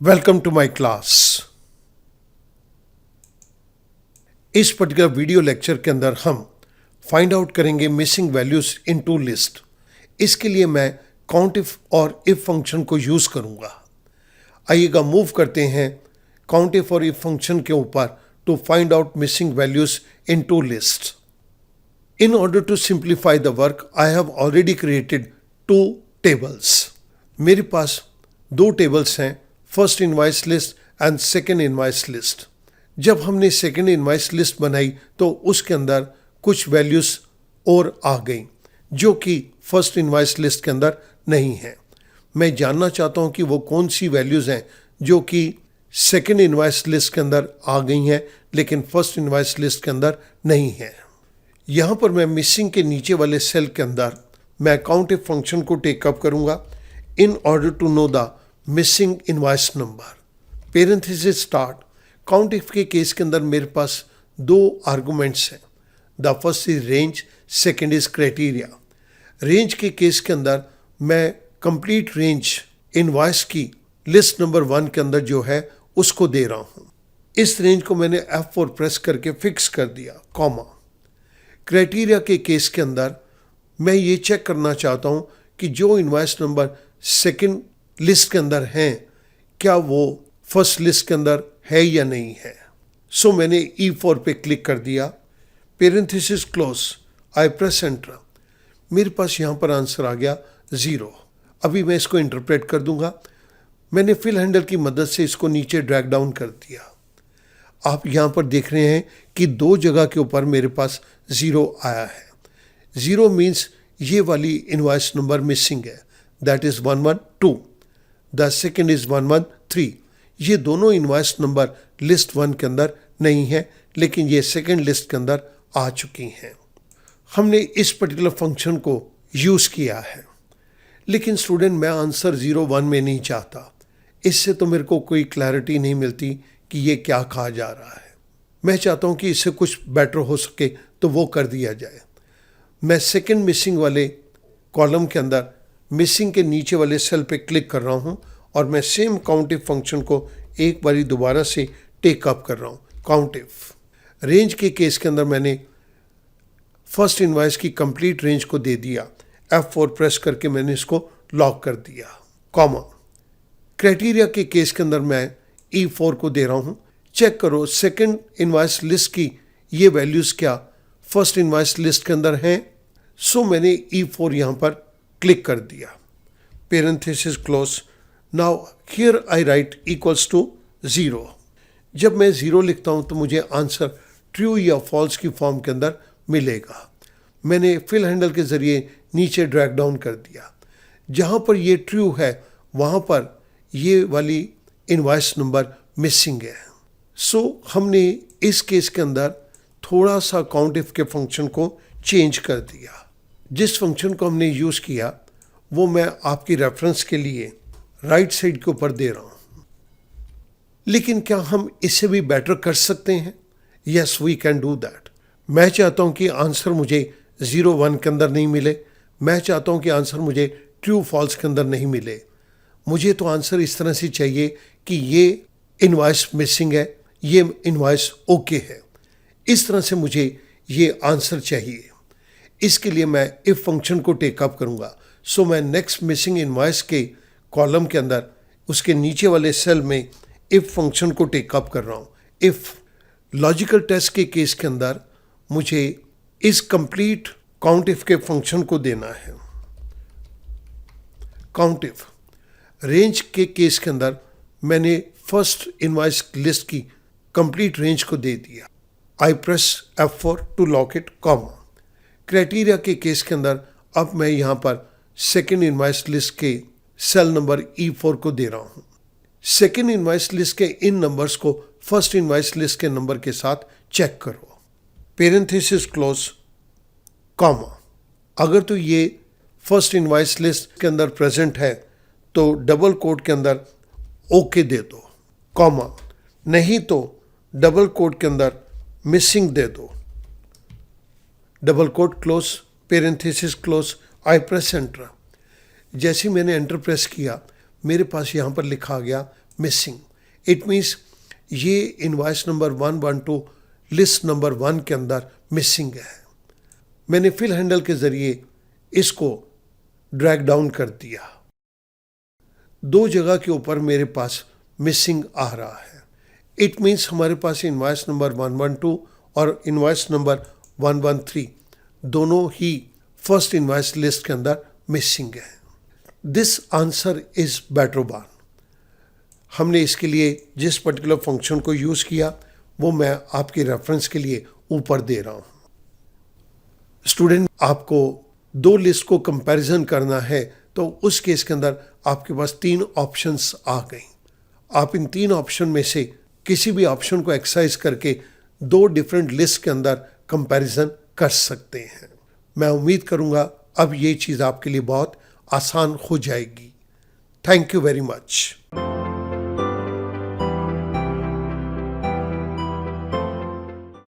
Welcome to my class. इस particular video lecture के अंदर हम फाइंड आउट करेंगे missing values in two list. इसके लिए मैं काउंट इफ और इफ फंक्शन को यूज करूंगा। आइएगा मूव करते हैं काउंट इफ और इफ फंक्शन के ऊपर to find out missing values in two list. In order to simplify the work, I have already created two tables. मेरे पास दो टेबल्स हैं, first invoice list and second invoice list. जब हमने second invoice list बनाई तो उसके अंदर कुछ वैल्यूज और आ गई जो कि फर्स्ट इनवाइस लिस्ट के अंदर नहीं है। मैं जानना चाहता हूं कि वो कौन सी वैल्यूज हैं जो कि सेकेंड इनवाइस लिस्ट के अंदर आ गई हैं लेकिन फर्स्ट इनवाइस लिस्ट के अंदर नहीं है। यहाँ पर मैं मिसिंग के नीचे वाले सेल के अंदर मैं काउंट इफ फंक्शन को टेकअप करूँगा in order to know the missing invoice number. Parenthesis start. Count if के केस के अंदर मेरे पास दो आर्गुमेंट्स हैं। The first is range, second is criteria. Range के केस के अंदर मैं कंप्लीट रेंज इनवाइस की लिस्ट नंबर 1 के अंदर जो है उसको दे रहा हूँ। इस रेंज को मैंने F4 प्रेस करके फिक्स कर दिया, कॉमा। क्राइटेरिया के केस के अंदर मैं ये चेक करना चाहता हूँ कि जो इनवाइस नंबर सेकंड लिस्ट के अंदर हैं क्या वो फर्स्ट लिस्ट के अंदर है या नहीं है। सो मैंने E4 पे क्लिक कर दिया, पेरेंथेसिस क्लोज, आई प्रेस एंटर। मेरे पास यहाँ पर आंसर आ गया 0। अभी मैं इसको इंटरप्रेट कर दूंगा। मैंने फिल हैंडल की मदद से इसको नीचे ड्रैग डाउन कर दिया। आप यहाँ पर देख रहे हैं कि दो जगह के ऊपर मेरे पास 0 आया है। 0 मीन्स ये वाली इनवाइस नंबर मिसिंग है, that is 112। The second is 113। ये दोनों इनवाइस नंबर लिस्ट 1 के अंदर नहीं है लेकिन ये सेकेंड लिस्ट के अंदर आ चुकी हैं। हमने इस पर्टिकुलर फंक्शन को यूज किया है लेकिन स्टूडेंट मैं आंसर 0 1 में नहीं चाहता। इससे तो मेरे को कोई क्लैरिटी नहीं मिलती कि ये क्या कहा जा रहा है। मैं चाहता हूं कि इससे कुछ बेटर हो सके तो वो कर दिया जाए। मैं सेकंड मिसिंग वाले कॉलम के अंदर मिसिंग के नीचे वाले सेल पे क्लिक कर रहा हूं और मैं सेम काउंट इफ फंक्शन को एक बारी दोबारा से टेक अप कर रहा हूं, काउंट इफ। रेंज के केस के अंदर मैंने फर्स्ट इनवाइस की कंप्लीट रेंज को दे दिया, F4 प्रेस करके मैंने इसको लॉक कर दिया, कॉमा। क्राइटेरिया के केस के अंदर मैं E4 को दे रहा हूं। चेक करो सेकंड इनवाइस लिस्ट की ये वैल्यूज क्या फर्स्ट इनवाइस लिस्ट के अंदर हैं। सो मैंने E4 यहां पर क्लिक कर दिया, parenthesis close. Now here I write equals to 0। जब मैं 0 लिखता हूं तो मुझे आंसर ट्रू या फॉल्स की फॉर्म के अंदर मिलेगा। मैंने फिल हैंडल के जरिए नीचे ड्रैग डाउन कर दिया। जहां पर ये ट्रू है वहां पर ये वाली इनवाइस नंबर मिसिंग है। सो हमने इस केस के अंदर थोड़ा सा काउंट इफ के फंक्शन को चेंज कर दिया। जिस फंक्शन को हमने यूज किया वो मैं आपकी रेफरेंस के लिए राइट साइड के ऊपर दे रहा हूं। लेकिन क्या हम इससे भी बेटर कर सकते हैं? Yes, we can do that. मैं चाहता हूं कि आंसर मुझे 0 1 के अंदर नहीं मिले। मैं चाहता हूं कि आंसर मुझे ट्रू फॉल्स के अंदर नहीं मिले। मुझे तो आंसर इस तरह से चाहिए कि ये इनवाइस मिसिंग है, ये इनवाइस ओके है। इस तरह से मुझे ये आंसर चाहिए। इसके लिए मैं इफ फंक्शन को टेकअप करूंगा। सो मैं नेक्स्ट मिसिंग इनवाइस के कॉलम के अंदर उसके नीचे वाले सेल में इफ फंक्शन को टेकअप कर रहा हूं। इफ लॉजिकल टेस्ट के केस के अंदर मुझे इस कंप्लीट काउंट इफ के फंक्शन को देना है, काउंट इफ। रेंज के केस के अंदर मैंने फर्स्ट इनवाइस लिस्ट की कंप्लीट रेंज को दे दिया, I press F4 to lock it, comma. Criteria के केस के अंदर अब मैं यहाँ पर सेकेंड इनवाइस लिस्ट के सेल नंबर E4 को दे रहा हूँ। सेकेंड इनवाइस लिस्ट के इन नंबर्स को फर्स्ट इनवाइस लिस्ट के नंबर के साथ चेक करो, पेरेंथेसिस क्लोज, कॉमा। अगर तो ये फर्स्ट इनवाइस लिस्ट के अंदर प्रेजेंट है तो डबल कोट के अंदर ओके दे दो, कॉमा। नहीं तो डबल कोट के अंदर मिसिंग दे दो, double quote close, parenthesis close, आई प्रेस एंटर। जैसे मैंने एंटर प्रेस किया मेरे पास यहाँ पर लिखा गया मिसिंग। इट मीन्स ये इनवॉइस नंबर 112 लिस्ट नंबर 1 के अंदर मिसिंग है। मैंने फिल हैंडल के जरिए इसको ड्रैग डाउन कर दिया। 2 जगह के ऊपर मेरे पास मिसिंग आ रहा है। इट मीन्स हमारे पास इनवॉइस नंबर 112 और इनवॉइस नंबर 113 दोनों ही फर्स्ट इनवॉइस लिस्ट के अंदर मिसिंग है। दिस आंसर इज बेटरोबान। हमने इसके लिए जिस पर्टिकुलर फंक्शन को यूज़ किया वो मैं आपके रेफरेंस के लिए ऊपर दे रहा हूँ। स्टूडेंट, आपको 2 लिस्ट को कंपैरिजन करना है तो उस केस के अंदर आपके पास 3 ऑप्शंस आ गई। आप इन 3 ऑप्शन में से किसी भी ऑप्शन को एक्सरसाइज करके 2 डिफरेंट लिस्ट के अंदर कंपैरिजन कर सकते हैं। मैं उम्मीद करूँगा अब ये चीज़ आपके लिए बहुत आसान हो जाएगी। Thank you very much.